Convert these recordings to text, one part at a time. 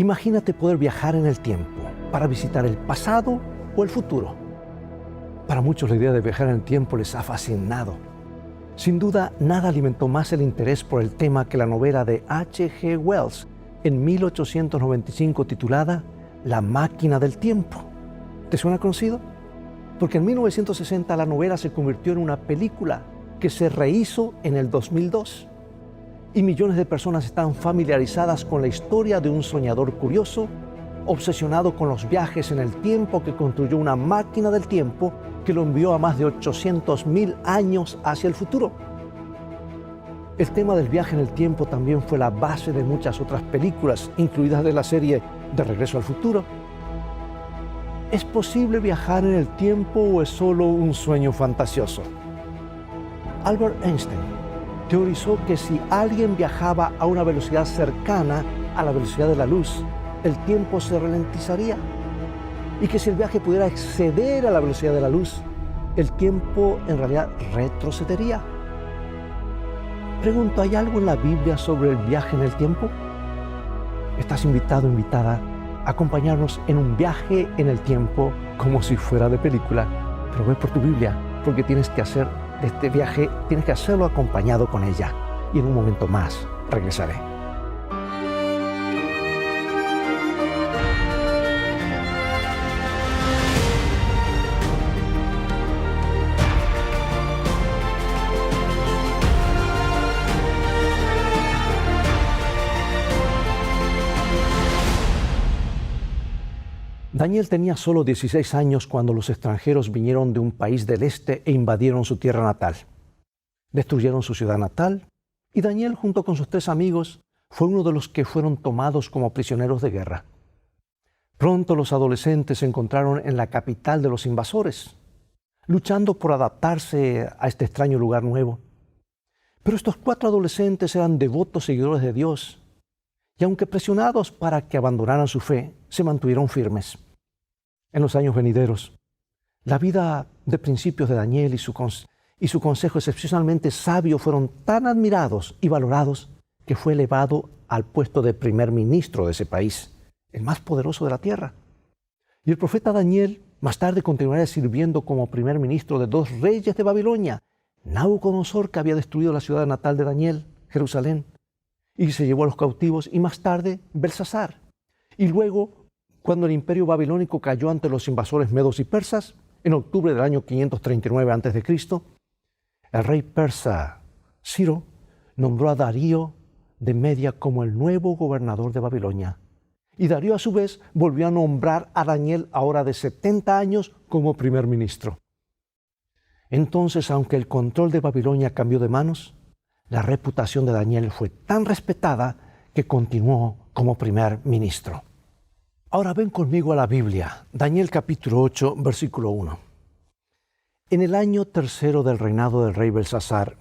Imagínate poder viajar en el tiempo para visitar el pasado o el futuro. Para muchos la idea de viajar en el tiempo les ha fascinado. Sin duda, nada alimentó más el interés por el tema que la novela de H.G. Wells en 1895 titulada La máquina del tiempo. ¿Te suena conocido? Porque en 1960 la novela se convirtió en una película que se rehizo en el 2002. Y millones de personas están familiarizadas con la historia de un soñador curioso, obsesionado con los viajes en el tiempo, que construyó una máquina del tiempo que lo envió a más de 800,000 años hacia el futuro. El tema del viaje en el tiempo también fue la base de muchas otras películas, incluidas de la serie De Regreso al Futuro. ¿Es posible viajar en el tiempo o es solo un sueño fantasioso? Albert Einstein teorizó que si alguien viajaba a una velocidad cercana a la velocidad de la luz, el tiempo se ralentizaría. Y que si el viaje pudiera exceder a la velocidad de la luz, el tiempo en realidad retrocedería. Pregunto, ¿hay algo en la Biblia sobre el viaje en el tiempo? Estás invitado, invitada, a acompañarnos en un viaje en el tiempo como si fuera de película. Pero ve por tu Biblia, porque tienes que hacer de este viaje, tienes que hacerlo acompañado con ella. Y en un momento más regresaré. Daniel tenía solo 16 años cuando los extranjeros vinieron de un país del este e invadieron su tierra natal. Destruyeron su ciudad natal y Daniel, junto con sus 3 amigos, fue uno de los que fueron tomados como prisioneros de guerra. Pronto los adolescentes se encontraron en la capital de los invasores, luchando por adaptarse a este extraño lugar nuevo. Pero estos 4 adolescentes eran devotos seguidores de Dios y, aunque presionados para que abandonaran su fe, se mantuvieron firmes. En los años venideros, la vida de principios de Daniel y su consejo excepcionalmente sabio fueron tan admirados y valorados que fue elevado al puesto de primer ministro de ese país, el más poderoso de la tierra. Y el profeta Daniel más tarde continuaría sirviendo como primer ministro de 2 reyes de Babilonia, Nabucodonosor, que había destruido la ciudad natal de Daniel, Jerusalén, y se llevó a los cautivos, y más tarde Belsasar. Y luego, cuando el imperio babilónico cayó ante los invasores medos y persas, en octubre del año 539 a.C., el rey persa Ciro nombró a Darío de Media como el nuevo gobernador de Babilonia. Y Darío, a su vez, volvió a nombrar a Daniel, ahora de 70 años, como primer ministro. Entonces, aunque el control de Babilonia cambió de manos, la reputación de Daniel fue tan respetada que continuó como primer ministro. Ahora ven conmigo a la Biblia, Daniel capítulo 8, versículo 1. En el año 3 del reinado del rey Belsasar,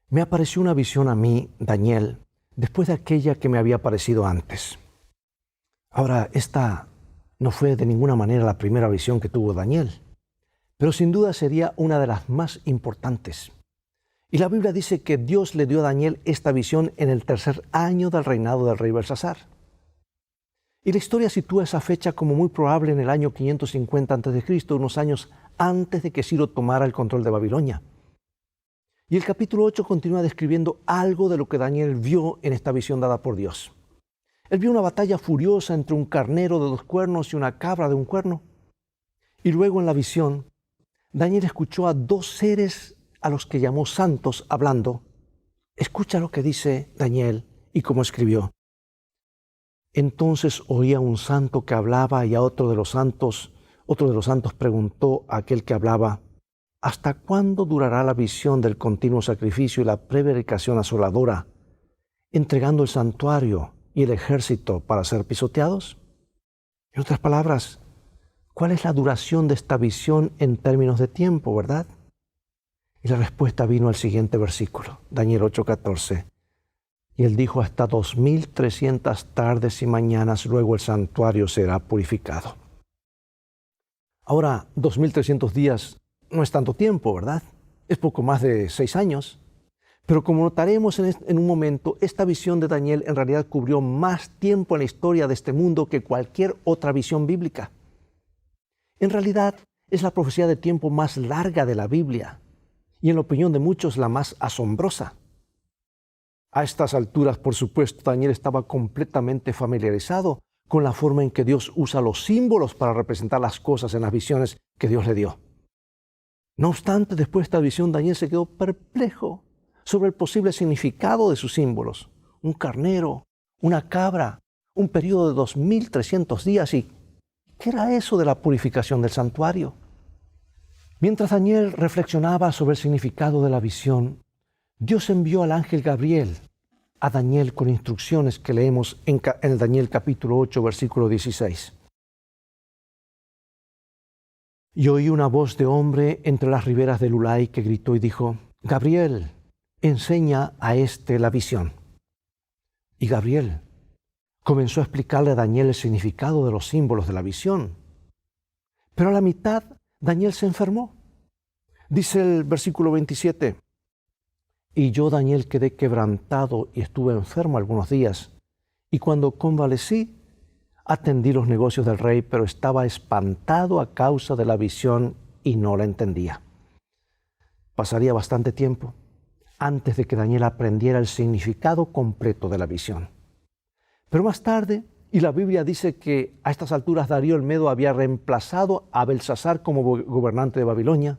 me apareció una visión a mí, Daniel, después de aquella que me había aparecido antes. Ahora, esta no fue de ninguna manera la primera visión que tuvo Daniel, pero sin duda sería una de las más importantes. Y la Biblia dice que Dios le dio a Daniel esta visión en el 3er año del reinado del rey Belsasar. Y la historia sitúa esa fecha como muy probable en el año 550 a.C., unos años antes de que Ciro tomara el control de Babilonia. Y el capítulo 8 continúa describiendo algo de lo que Daniel vio en esta visión dada por Dios. Él vio una batalla furiosa entre un carnero de 2 cuernos y una cabra de 1 cuerno. Y luego en la visión, Daniel escuchó a 2 seres a los que llamó santos hablando. Escucha lo que dice Daniel y cómo escribió. Entonces oía un santo que hablaba y a otro de los santos preguntó a aquel que hablaba, ¿hasta cuándo durará la visión del continuo sacrificio y la prevaricación asoladora, entregando el santuario y el ejército para ser pisoteados? En otras palabras, ¿cuál es la duración de esta visión en términos de tiempo, verdad? Y la respuesta vino al siguiente versículo, Daniel 8:14. Y él dijo, hasta 2300 tardes y mañanas, luego el santuario será purificado. Ahora, 2300 días no es tanto tiempo, ¿verdad? Es poco más de 6 años. Pero como notaremos en un momento, esta visión de Daniel en realidad cubrió más tiempo en la historia de este mundo que cualquier otra visión bíblica. En realidad, es la profecía de tiempo más larga de la Biblia y en la opinión de muchos la más asombrosa. A estas alturas, por supuesto, Daniel estaba completamente familiarizado con la forma en que Dios usa los símbolos para representar las cosas en las visiones que Dios le dio. No obstante, después de esta visión, Daniel se quedó perplejo sobre el posible significado de sus símbolos. Un carnero, una cabra, un periodo de 2300 días. ¿Y qué era eso de la purificación del santuario? Mientras Daniel reflexionaba sobre el significado de la visión, Dios envió al ángel Gabriel a Daniel con instrucciones que leemos en el Daniel capítulo 8, versículo 16. Y oí una voz de hombre entre las riberas del Ulai que gritó y dijo: Gabriel, enseña a este la visión. Y Gabriel comenzó a explicarle a Daniel el significado de los símbolos de la visión. Pero a la mitad, Daniel se enfermó. Dice el versículo 27, y yo, Daniel, quedé quebrantado y estuve enfermo algunos días. Y cuando convalecí, atendí los negocios del rey, pero estaba espantado a causa de la visión y no la entendía. Pasaría bastante tiempo antes de que Daniel aprendiera el significado completo de la visión. Pero más tarde, y la Biblia dice que a estas alturas Darío el Medo había reemplazado a Belsasar como gobernante de Babilonia,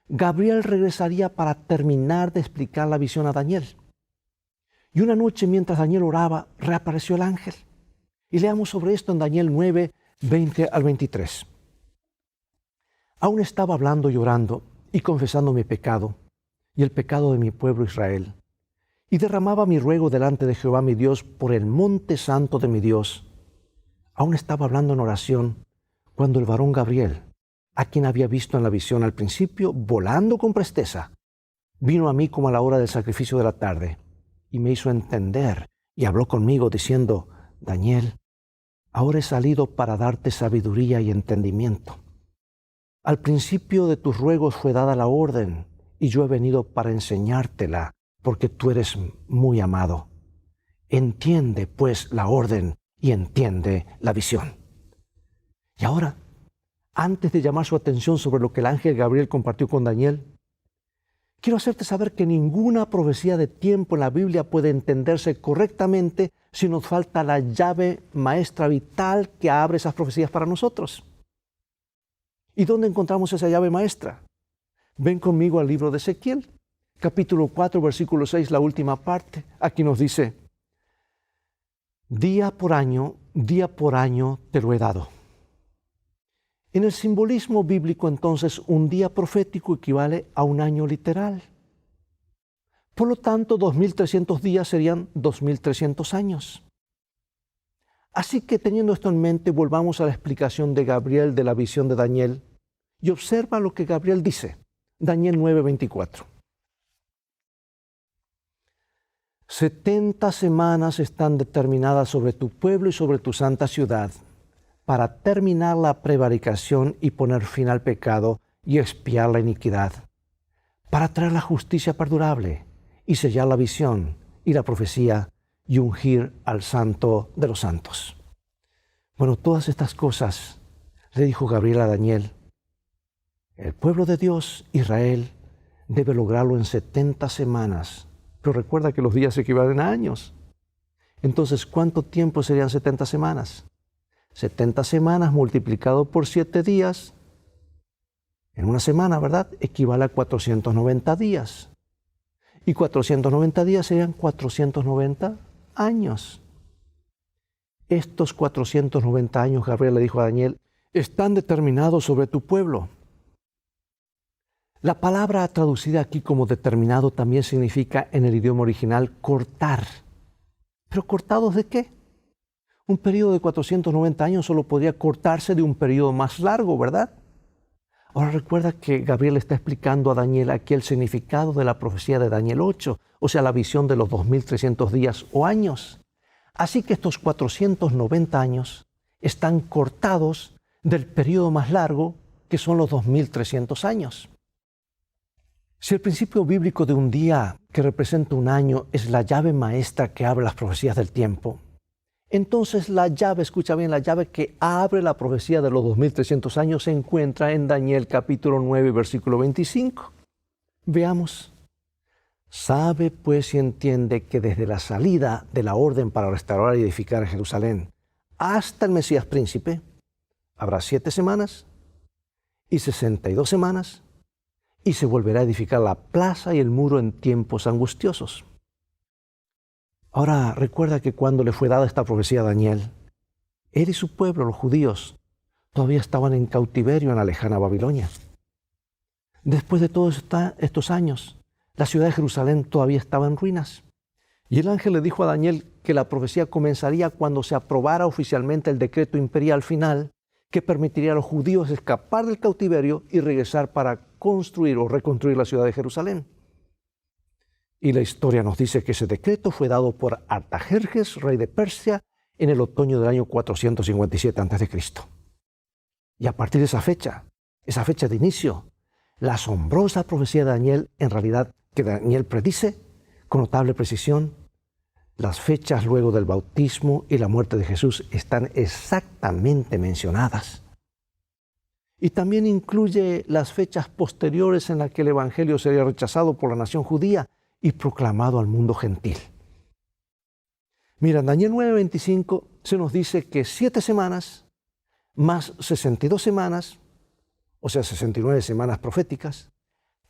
Gabriel regresaría para terminar de explicar la visión a Daniel. Y una noche, mientras Daniel oraba, reapareció el ángel. Y leamos sobre esto en Daniel 9, 20 al 23. Aún estaba hablando y orando y confesando mi pecado y el pecado de mi pueblo Israel. Y derramaba mi ruego delante de Jehová mi Dios por el monte santo de mi Dios. Aún estaba hablando en oración cuando el varón Gabriel, a quien había visto en la visión al principio, volando con presteza, vino a mí como a la hora del sacrificio de la tarde, y me hizo entender, y habló conmigo diciendo: Daniel, ahora he salido para darte sabiduría y entendimiento. Al principio de tus ruegos fue dada la orden, y yo he venido para enseñártela, porque tú eres muy amado. Entiende, pues, la orden y entiende la visión. Y ahora, antes de llamar su atención sobre lo que el ángel Gabriel compartió con Daniel, quiero hacerte saber que ninguna profecía de tiempo en la Biblia puede entenderse correctamente si nos falta la llave maestra vital que abre esas profecías para nosotros. ¿Y dónde encontramos esa llave maestra? Ven conmigo al libro de Ezequiel, capítulo 4, versículo 6, la última parte. Aquí nos dice: día por año te lo he dado. En el simbolismo bíblico, entonces, un día profético equivale a un año literal. Por lo tanto, 2300 días serían 2300 años. Así que, teniendo esto en mente, volvamos a la explicación de Gabriel de la visión de Daniel y observa lo que Gabriel dice. Daniel 9:24. 70 semanas están determinadas sobre tu pueblo y sobre tu santa ciudad, para terminar la prevaricación y poner fin al pecado y expiar la iniquidad, para traer la justicia perdurable y sellar la visión y la profecía y ungir al santo de los santos. Bueno, todas estas cosas le dijo Gabriel a Daniel. El pueblo de Dios, Israel, debe lograrlo en 70 semanas, pero recuerda que los días equivalen a años. Entonces, ¿cuánto tiempo serían 70 semanas? 70 semanas multiplicado por 7 días, en una semana, ¿verdad?, equivale a 490 días. Y 490 días serían 490 años. Estos 490 años, Gabriel le dijo a Daniel, están determinados sobre tu pueblo. La palabra traducida aquí como determinado también significa en el idioma original cortar. ¿Pero cortados de qué? Un periodo de 490 años solo podría cortarse de un periodo más largo, ¿verdad? Ahora recuerda que Gabriel está explicando a Daniel aquí el significado de la profecía de Daniel 8, o sea, la visión de los 2300 días o años. Así que estos 490 años están cortados del periodo más largo, que son los 2300 años. Si el principio bíblico de un día que representa un año es la llave maestra que abre las profecías del tiempo, entonces la llave, escucha bien, la llave que abre la profecía de los 2300 años se encuentra en Daniel capítulo 9, versículo 25. Veamos. Sabe pues y entiende que desde la salida de la orden para restaurar y edificar Jerusalén hasta el Mesías príncipe, habrá 7 semanas y 62 semanas, y se volverá a edificar la plaza y el muro en tiempos angustiosos. Ahora recuerda que cuando le fue dada esta profecía a Daniel, él y su pueblo, los judíos, todavía estaban en cautiverio en la lejana Babilonia. Después de todos estos años, la ciudad de Jerusalén todavía estaba en ruinas. Y el ángel le dijo a Daniel que la profecía comenzaría cuando se aprobara oficialmente el decreto imperial final que permitiría a los judíos escapar del cautiverio y regresar para construir o reconstruir la ciudad de Jerusalén. Y la historia nos dice que ese decreto fue dado por Artajerjes, rey de Persia, en el otoño del año 457 a.C. Y a partir de esa fecha de inicio, la asombrosa profecía de Daniel, en realidad que Daniel predice con notable precisión, las fechas luego del bautismo y la muerte de Jesús están exactamente mencionadas. Y también incluye las fechas posteriores en las que el Evangelio sería rechazado por la nación judía y proclamado al mundo gentil. Mira, en Daniel 9:25 se nos dice que 7 semanas más 62 semanas, o sea, 69 semanas proféticas,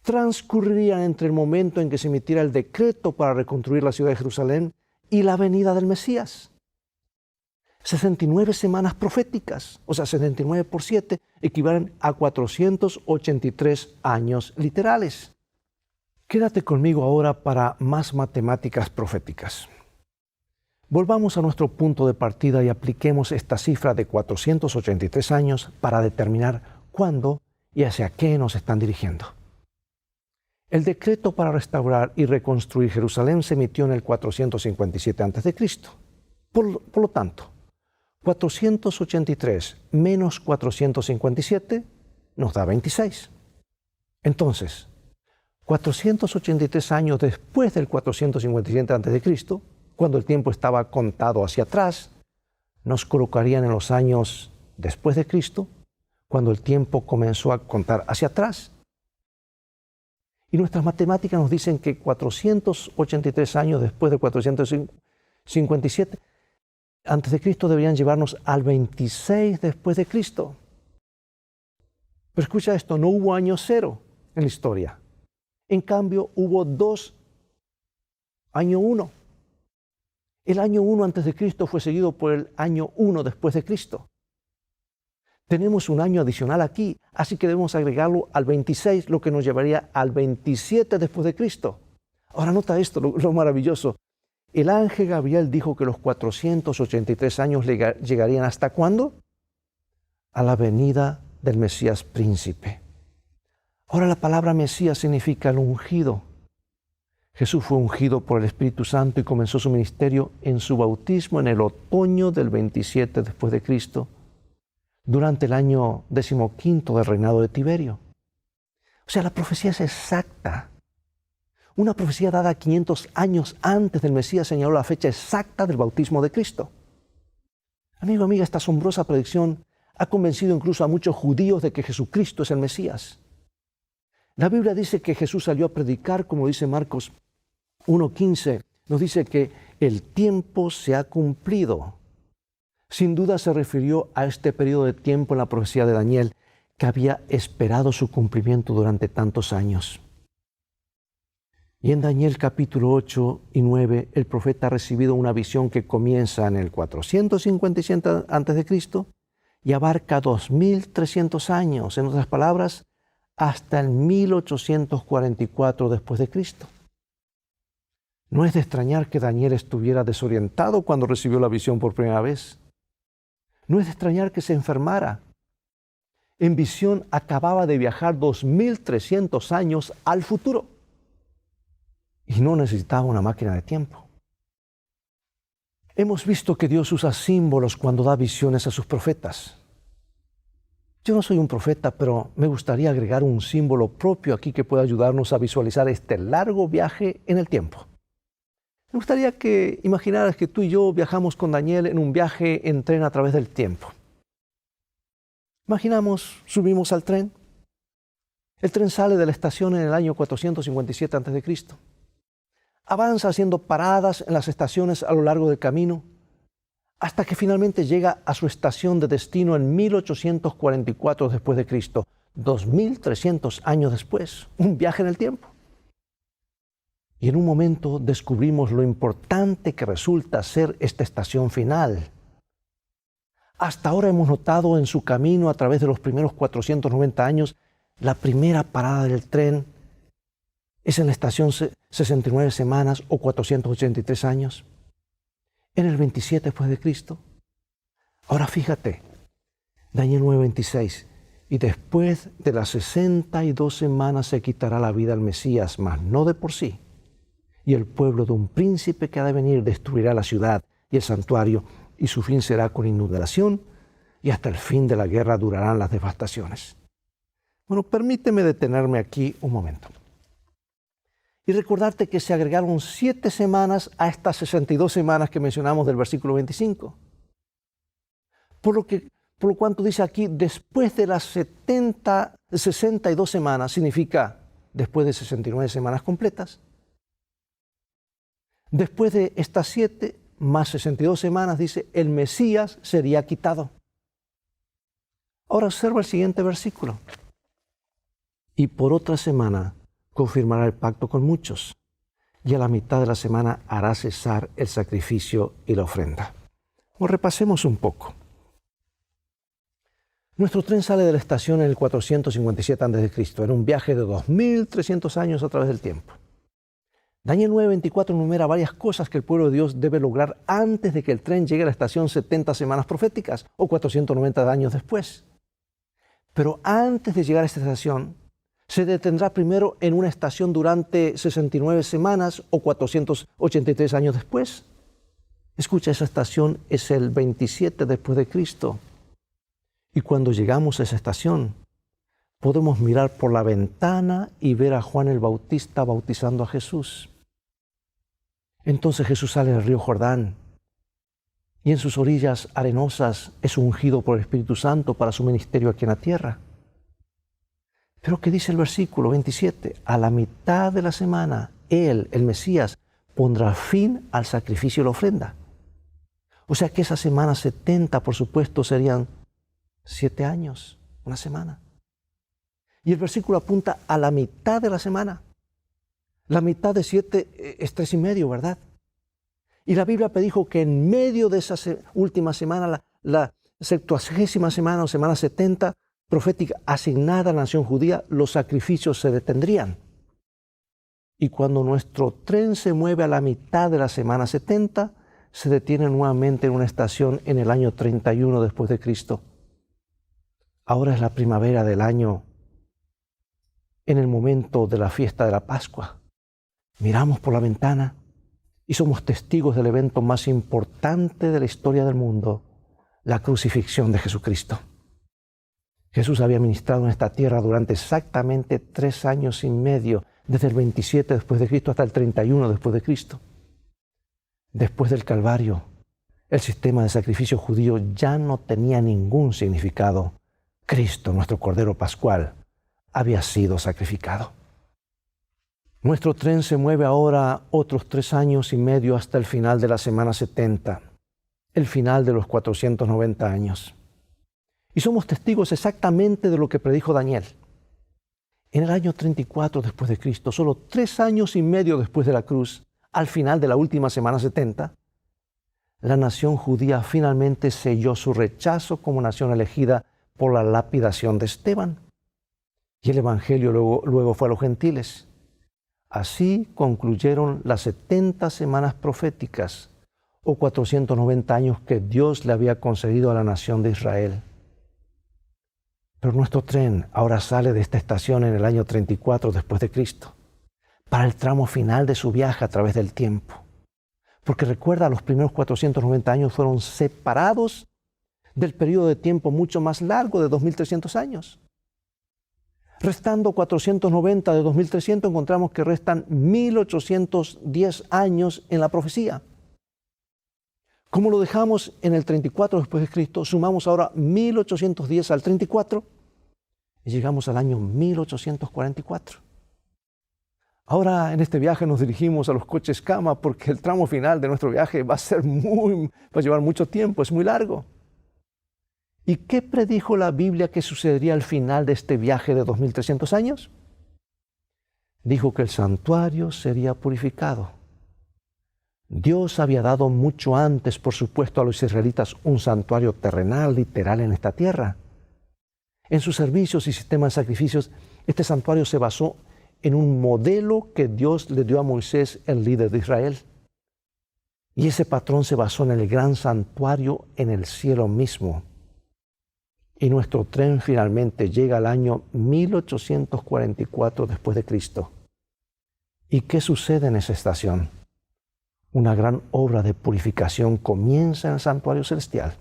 transcurrirían entre el momento en que se emitiera el decreto para reconstruir la ciudad de Jerusalén y la venida del Mesías. 69 semanas proféticas, o sea, 79 por 7, equivalen a 483 años literales. Quédate conmigo ahora para más matemáticas proféticas. Volvamos a nuestro punto de partida y apliquemos esta cifra de 483 años para determinar cuándo y hacia qué nos están dirigiendo. El decreto para restaurar y reconstruir Jerusalén se emitió en el 457 a.C. Por lo tanto, 483 menos 457 nos da 26. Entonces, 483 años después del 457 a.C., cuando el tiempo estaba contado hacia atrás, nos colocarían en los años después de Cristo, cuando el tiempo comenzó a contar hacia atrás. Y nuestras matemáticas nos dicen que 483 años después del 457 antes de Cristo deberían llevarnos al 26 después de Cristo. Pero escucha esto, no hubo año cero en la historia. En cambio, hubo 2, año 1. El año 1 antes de Cristo fue seguido por el año 1 después de Cristo. Tenemos un año adicional aquí, así que debemos agregarlo al 26, lo que nos llevaría al 27 después de Cristo. Ahora nota esto, lo maravilloso. El ángel Gabriel dijo que los 483 años llegarían ¿hasta cuándo? A la venida del Mesías príncipe. Ahora la palabra Mesías significa el ungido. Jesús fue ungido por el Espíritu Santo y comenzó su ministerio en su bautismo en el otoño del 27 después de Cristo, durante el año 15 del reinado de Tiberio. O sea, la profecía es exacta. Una profecía dada 500 años antes del Mesías señaló la fecha exacta del bautismo de Cristo. Amigo, amiga, esta asombrosa predicción ha convencido incluso a muchos judíos de que Jesucristo es el Mesías. La Biblia dice que Jesús salió a predicar, como dice Marcos 1:15, nos dice que el tiempo se ha cumplido. Sin duda se refirió a este periodo de tiempo en la profecía de Daniel, que había esperado su cumplimiento durante tantos años. Y en Daniel capítulo 8 y 9, el profeta ha recibido una visión que comienza en el 457 a.C. y abarca 2300 años, en otras palabras, hasta el 1844 después de Cristo. No es de extrañar que Daniel estuviera desorientado cuando recibió la visión por primera vez. No es de extrañar que se enfermara. En visión acababa de viajar 2300 años al futuro y no necesitaba una máquina de tiempo. Hemos visto que Dios usa símbolos cuando da visiones a sus profetas. Yo no soy un profeta, pero me gustaría agregar un símbolo propio aquí que pueda ayudarnos a visualizar este largo viaje en el tiempo. Me gustaría que imaginaras que tú y yo viajamos con Daniel en un viaje en tren a través del tiempo. Imaginamos, subimos al tren. El tren sale de la estación en el año 457 a.C. Avanza haciendo paradas en las estaciones a lo largo del camino, hasta que finalmente llega a su estación de destino en 1844 después de Cristo, 2300 años después, un viaje en el tiempo. Y en un momento descubrimos lo importante que resulta ser esta estación final. Hasta ahora hemos notado en su camino a través de los primeros 490 años, la primera parada del tren es en la estación 69 semanas o 483 años. En el 27 después de Cristo. Ahora fíjate, Daniel 9:26, y después de las 62 semanas se quitará la vida al Mesías, mas no de por sí. Y el pueblo de un príncipe que ha de venir destruirá la ciudad y el santuario, y su fin será con inundación, y hasta el fin de la guerra durarán las devastaciones. Bueno, permíteme detenerme aquí un momento y recordarte que se agregaron 7 semanas a estas 62 semanas que mencionamos del versículo 25. Por lo cuanto dice aquí, después de las 62 semanas, significa después de 69 semanas completas. Después de estas 7 más 62 semanas, dice, el Mesías sería quitado. Ahora observa el siguiente versículo. Y por otra semana confirmará el pacto con muchos, y a la mitad de la semana hará cesar el sacrificio y la ofrenda. O repasemos un poco. Nuestro tren sale de la estación en el 457 a.C., en un viaje de 2300 años a través del tiempo. Daniel 9:24 enumera varias cosas que el pueblo de Dios debe lograr antes de que el tren llegue a la estación 70 semanas proféticas o 490 años después. Pero antes de llegar a esta estación, se detendrá primero en una estación durante 69 semanas o 483 años después. Escucha, esa estación es el 27 después de Cristo. Y cuando llegamos a esa estación, podemos mirar por la ventana y ver a Juan el Bautista bautizando a Jesús. Entonces Jesús sale del río Jordán y en sus orillas arenosas es ungido por el Espíritu Santo para su ministerio aquí en la tierra. Pero ¿qué dice el versículo 27? A la mitad de la semana, Él, el Mesías, pondrá fin al sacrificio y la ofrenda. O sea que esa semana 70, por supuesto, serían 7 años, una semana. Y el versículo apunta a la mitad de la semana. La mitad de 7 es 3,5, ¿verdad? Y la Biblia predijo que en medio de esa última semana, la 70ª semana o semana 70, profética asignada a la nación judía, los sacrificios se detendrían. Y cuando nuestro tren se mueve a la mitad de la semana 70, se detiene nuevamente en una estación en el año 31 después de Cristo. Ahora es la primavera del año, en el momento de la fiesta de la Pascua. Miramos por la ventana y somos testigos del evento más importante de la historia del mundo, la crucifixión de Jesucristo. Jesús había ministrado en esta tierra durante exactamente 3 años y medio, desde el 27 después de Cristo hasta el 31 después de Cristo. Después del Calvario, el sistema de sacrificio judío ya no tenía ningún significado. Cristo, nuestro Cordero Pascual, había sido sacrificado. Nuestro tren se mueve ahora otros 3 años y medio hasta el final de la semana 70, el final de los 490 años. Y somos testigos exactamente de lo que predijo Daniel. En el año 34 después de Cristo, solo 3 años y medio después de la cruz, al final de la última semana 70, la nación judía finalmente selló su rechazo como nación elegida por la lapidación de Esteban. Y el Evangelio luego fue a los gentiles. Así concluyeron las 70 semanas proféticas o 490 años que Dios le había concedido a la nación de Israel. Pero nuestro tren ahora sale de esta estación en el año 34 después de Cristo, para el tramo final de su viaje a través del tiempo. Porque recuerda, los primeros 490 años fueron separados del periodo de tiempo mucho más largo de 2300 años. Restando 490 de 2300, encontramos que restan 1810 años en la profecía. Como lo dejamos en el 34 después de Cristo, sumamos ahora 1810 al 34 y llegamos al año 1844. Ahora en este viaje nos dirigimos a los coches cama porque el tramo final de nuestro viaje va a llevar mucho tiempo, es muy largo. ¿Y qué predijo la Biblia que sucedería al final de este viaje de 2300 años? Dijo que el santuario sería purificado. Dios había dado mucho antes, por supuesto, a los israelitas un santuario terrenal, literal, en esta tierra. En sus servicios y sistemas de sacrificios, este santuario se basó en un modelo que Dios le dio a Moisés, el líder de Israel. Y ese patrón se basó en el gran santuario en el cielo mismo. Y nuestro tren finalmente llega al año 1844 después de Cristo. ¿Y qué sucede en esa estación? Una gran obra de purificación comienza en el santuario celestial.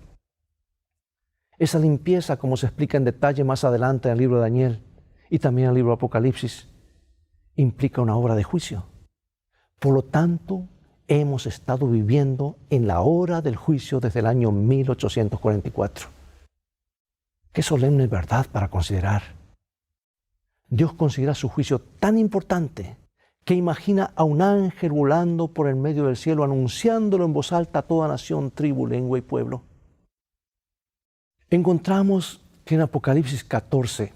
Esa limpieza, como se explica en detalle más adelante en el libro de Daniel y también en el libro de Apocalipsis, implica una obra de juicio. Por lo tanto, hemos estado viviendo en la hora del juicio desde el año 1844. Qué solemne verdad para considerar. Dios considera su juicio tan importante que imagina a un ángel volando por el medio del cielo, anunciándolo en voz alta a toda nación, tribu, lengua y pueblo. Encontramos que en Apocalipsis 14,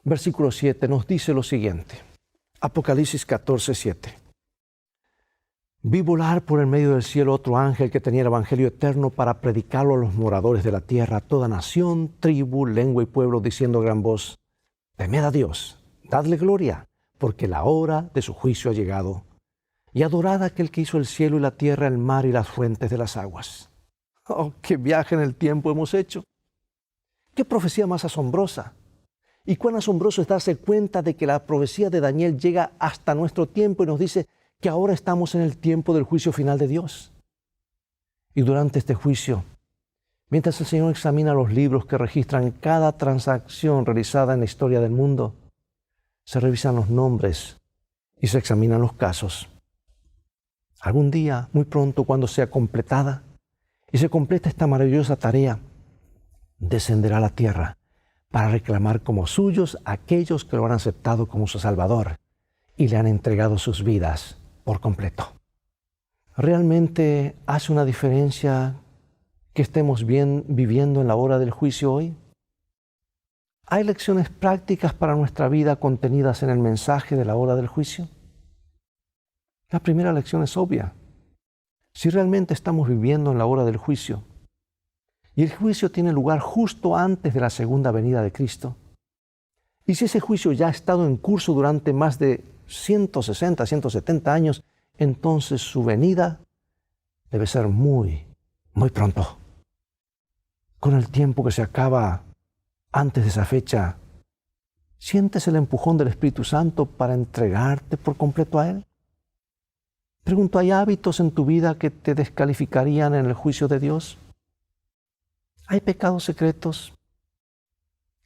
versículo 7, nos dice lo siguiente. Apocalipsis 14, 7. Vi volar por el medio del cielo otro ángel que tenía el evangelio eterno para predicarlo a los moradores de la tierra, a toda nación, tribu, lengua y pueblo, diciendo a gran voz: temed a Dios, dadle gloria, porque la hora de su juicio ha llegado, y adorad a aquel que hizo el cielo y la tierra, el mar y las fuentes de las aguas. ¡Oh, qué viaje en el tiempo hemos hecho! ¡Qué profecía más asombrosa! Y cuán asombroso es darse cuenta de que la profecía de Daniel llega hasta nuestro tiempo y nos dice que ahora estamos en el tiempo del juicio final de Dios. Y durante este juicio, mientras el Señor examina los libros que registran cada transacción realizada en la historia del mundo, se revisan los nombres y se examinan los casos. Algún día, muy pronto, cuando sea completada y se completa esta maravillosa tarea, descenderá a la tierra para reclamar como suyos a aquellos que lo han aceptado como su Salvador y le han entregado sus vidas por completo. ¿Realmente hace una diferencia que estemos viviendo en la hora del juicio hoy? ¿Hay lecciones prácticas para nuestra vida contenidas en el mensaje de la hora del juicio? La primera lección es obvia. Si realmente estamos viviendo en la hora del juicio, y el juicio tiene lugar justo antes de la segunda venida de Cristo, y si ese juicio ya ha estado en curso durante más de 160, 170 años, entonces su venida debe ser muy, muy pronto. Con el tiempo que se acaba antes de esa fecha, ¿sientes el empujón del Espíritu Santo para entregarte por completo a Él? Pregunto, ¿hay hábitos en tu vida que te descalificarían en el juicio de Dios? ¿Hay pecados secretos?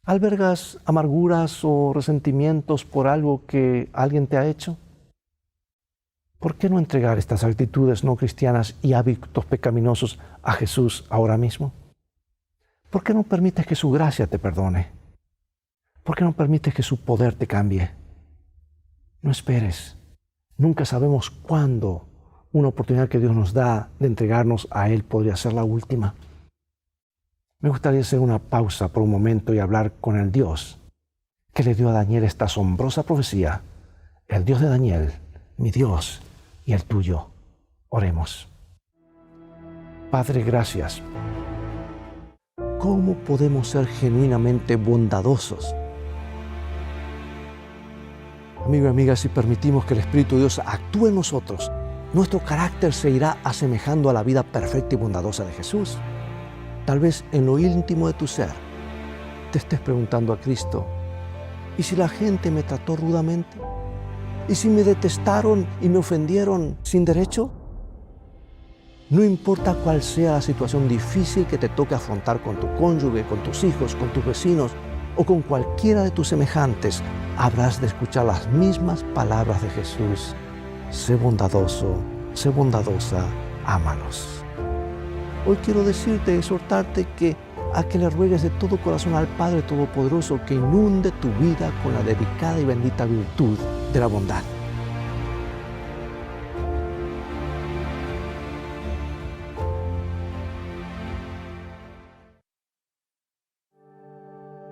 ¿Albergas amarguras o resentimientos por algo que alguien te ha hecho? ¿Por qué no entregar estas actitudes no cristianas y hábitos pecaminosos a Jesús ahora mismo? ¿Por qué no permites que su gracia te perdone? ¿Por qué no permites que su poder te cambie? No esperes. Nunca sabemos cuándo una oportunidad que Dios nos da de entregarnos a Él podría ser la última. Me gustaría hacer una pausa por un momento y hablar con el Dios que le dio a Daniel esta asombrosa profecía. El Dios de Daniel, mi Dios y el tuyo. Oremos. Padre, gracias. ¿Cómo podemos ser genuinamente bondadosos? Amigo y amiga, si permitimos que el Espíritu de Dios actúe en nosotros, nuestro carácter se irá asemejando a la vida perfecta y bondadosa de Jesús. Tal vez en lo íntimo de tu ser te estés preguntando a Cristo: ¿y si la gente me trató rudamente? ¿Y si me detestaron y me ofendieron sin derecho? No importa cuál sea la situación difícil que te toque afrontar con tu cónyuge, con tus hijos, con tus vecinos o con cualquiera de tus semejantes, habrás de escuchar las mismas palabras de Jesús. Sé bondadoso, sé bondadosa, ámalos. Hoy quiero decirte, exhortarte a que le ruegues de todo corazón al Padre Todopoderoso que inunde tu vida con la dedicada y bendita virtud de la bondad.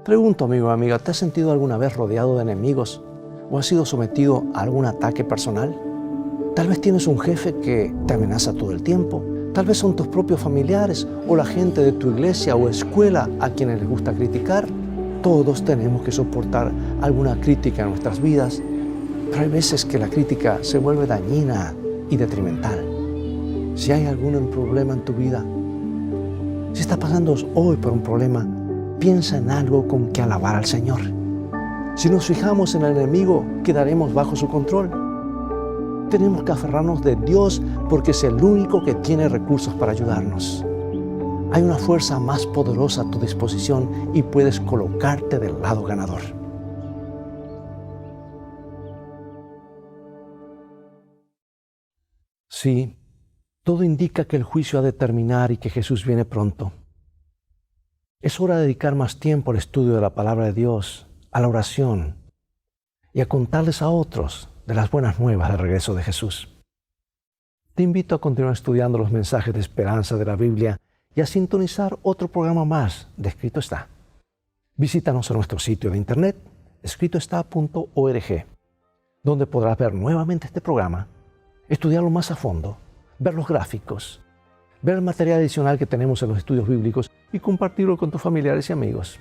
Pregunto, amigo o amiga, ¿te has sentido alguna vez rodeado de enemigos o has sido sometido a algún ataque personal? Tal vez tienes un jefe que te amenaza todo el tiempo. Tal vez son tus propios familiares o la gente de tu iglesia o escuela a quienes les gusta criticar. Todos tenemos que soportar alguna crítica en nuestras vidas, pero hay veces que la crítica se vuelve dañina y detrimental. Si hay algún problema en tu vida, si estás pasando hoy por un problema, piensa en algo con que alabar al Señor. Si nos fijamos en el enemigo, quedaremos bajo su control. Tenemos que aferrarnos de Dios porque es el único que tiene recursos para ayudarnos. Hay una fuerza más poderosa a tu disposición y puedes colocarte del lado ganador. Sí, todo indica que el juicio ha de terminar y que Jesús viene pronto. Es hora de dedicar más tiempo al estudio de la palabra de Dios, a la oración y a contarles a otros de las buenas nuevas del regreso de Jesús. Te invito a continuar estudiando los mensajes de esperanza de la Biblia y a sintonizar otro programa más de Escrito Está. Visítanos en nuestro sitio de internet, escritoestá.org, donde podrás ver nuevamente este programa, estudiarlo más a fondo, ver los gráficos, ver el material adicional que tenemos en los estudios bíblicos y compartirlo con tus familiares y amigos.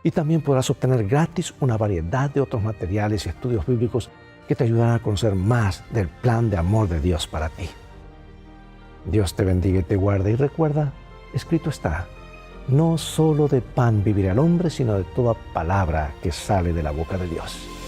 Y también podrás obtener gratis una variedad de otros materiales y estudios bíblicos que te ayudarán a conocer más del plan de amor de Dios para ti. Dios te bendiga y te guarde, y recuerda, escrito está, no solo de pan vivirá el hombre, sino de toda palabra que sale de la boca de Dios.